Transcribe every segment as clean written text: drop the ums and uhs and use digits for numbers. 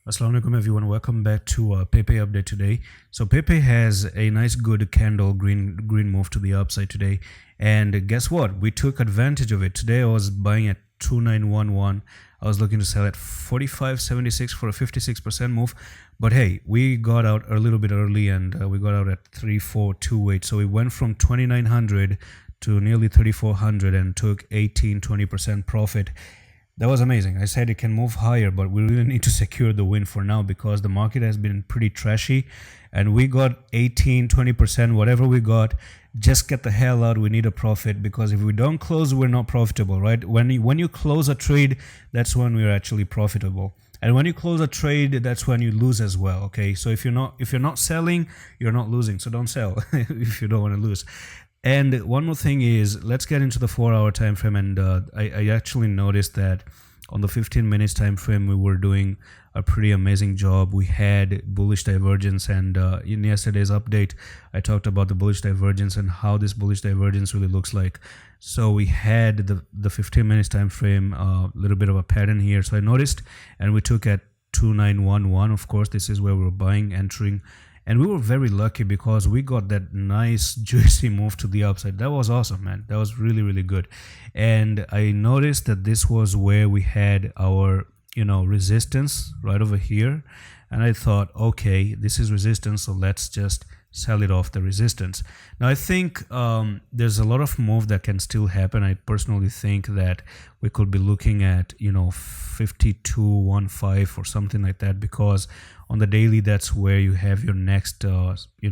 Assalamu alaikum everyone, welcome back to PEIPEI update today. So PEIPEI has a nice good candle green move to the upside today, and guess what, we took advantage of it. Today I was buying at 2911. I was looking to sell at 45.76 for a 56% move, but hey, we got out a little bit early, and we got out at 3428. So we went from 2900 to nearly 3400 and took 18-20% profit. That was amazing. I said it can move higher, but we really need to secure the win for now because the market has been pretty trashy, and we got 18-20%. Whatever we got, just get the hell out. We need a profit, because if we don't close, we're not profitable, right? When you close a trade, that's when we're actually profitable. And when you close a trade, that's when you lose as well. Okay, so if you're not selling, you're not losing. So don't sell if you don't want to lose. And one more thing is, let's get into the 4-hour time frame. And I actually noticed that on the 15 minutes time frame, we were doing a pretty amazing job. We had bullish divergence, and in yesterday's update, I talked about the bullish divergence and how this bullish divergence really looks like. So we had the 15 minutes time frame, a little bit of a pattern here. So I noticed, and we took at 2911. Of course, this is where we're buying, entering. And we were very lucky because we got that nice juicy move to the upside. That was awesome, man. That was really, really good. And I noticed that this was where we had our, resistance right over here. And I thought, okay, this is resistance, so let's just sell it off the resistance. Now I think there's a lot of move that can still happen. I personally think that we could be looking at 52.15 or something like that, because on the daily, that's where you have your next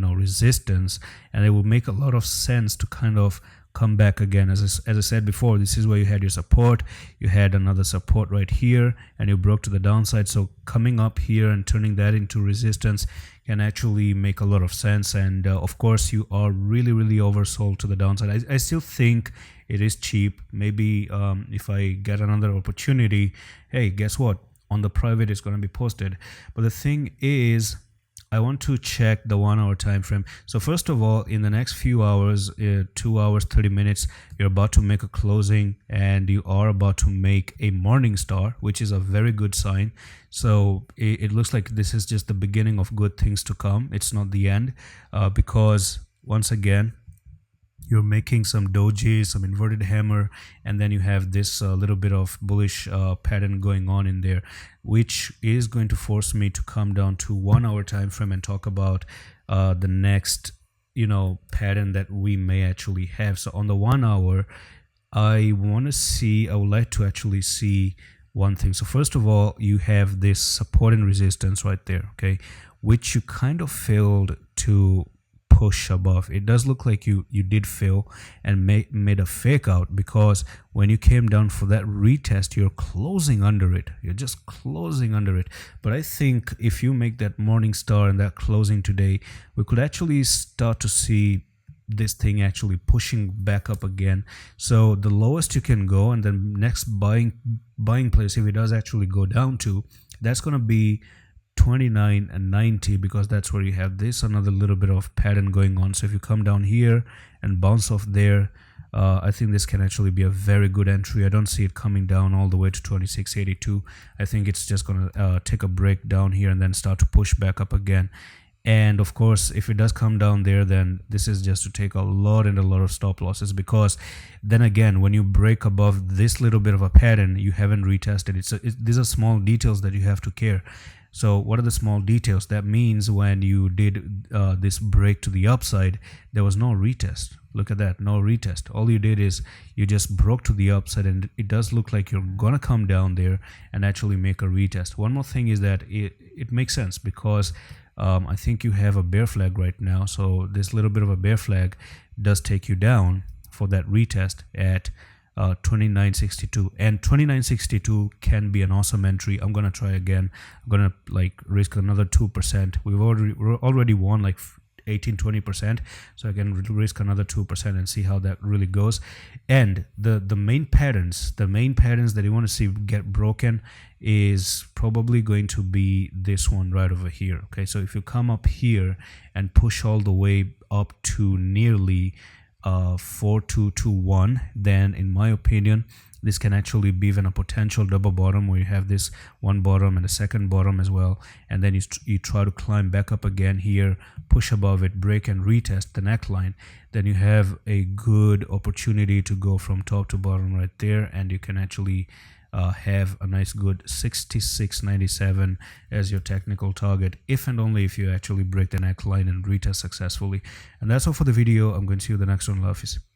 resistance, and it will make a lot of sense to kind of come back again. As I said before, this is where you had your support. You had another support right here, and you broke to the downside. So coming up here and turning that into resistance can actually make a lot of sense. And of course, you are really, really oversold to the downside. I still think it is cheap. Maybe if I get another opportunity, hey, guess what? On the private, it's going to be posted. But the thing is, I want to check the 1-hour time frame. So first of all, in the next few hours, 2 hours 30 minutes, you're about to make a closing, and you are about to make a morning star, which is a very good sign. So it looks like this is just the beginning of good things to come. It's not the end, because once again, you're making some doji, some inverted hammer, and then you have this little bit of bullish pattern going on in there, which is going to force me to come down to 1-hour time frame and talk about the next pattern that we may actually have. So on the 1-hour, I would like to actually see one thing. So first of all, you have this support and resistance right there, okay, which you kind of failed to push above. It does look like you did fail and made a fake out, because when you came down for that retest, you're closing under it. You're just closing under it. But I think if you make that morning star and that closing today, we could actually start to see this thing actually pushing back up again. So the lowest you can go, and then next buying place, if it does actually go down to, that's going to be 29 and 90, because that's where you have this another little bit of pattern going on. So if you come down here and bounce off there, I think this can actually be a very good entry. I don't see it coming down all the way to 26.82. I think it's just going to take a break down here and then start to push back up again. And of course, if it does come down there, then this is just to take a lot of stop losses, because then again, when you break above this little bit of a pattern, you haven't retested it. These are small details that you have to care. So what are the small details? That means when you did this break to the upside, there was no retest. Look at that, no retest. All you did is you just broke to the upside, and it does look like you're going to come down there and actually make a retest. One more thing is that it makes sense, because I think you have a bear flag right now. So this little bit of a bear flag does take you down for that retest at 29.62, and 29.62 can be an awesome entry. I'm gonna try again. I'm gonna risk another 2%. We're already won like 18-20%, so I can risk another 2% and see how that really goes. And the main patterns that you want to see get broken is probably going to be this one right over here. Okay, so if you come up here and push all the way up to nearly 4221, then in my opinion this can actually be even a potential double bottom where you have this one bottom and a second bottom as well, and then you try to climb back up again here, push above it, break and retest the neckline, then you have a good opportunity to go from top to bottom right there, and you can actually have a nice good 66.97 as your technical target, if and only if you actually break the neckline and retest successfully. And that's all for the video. I'm going to see you in the next one. Love you.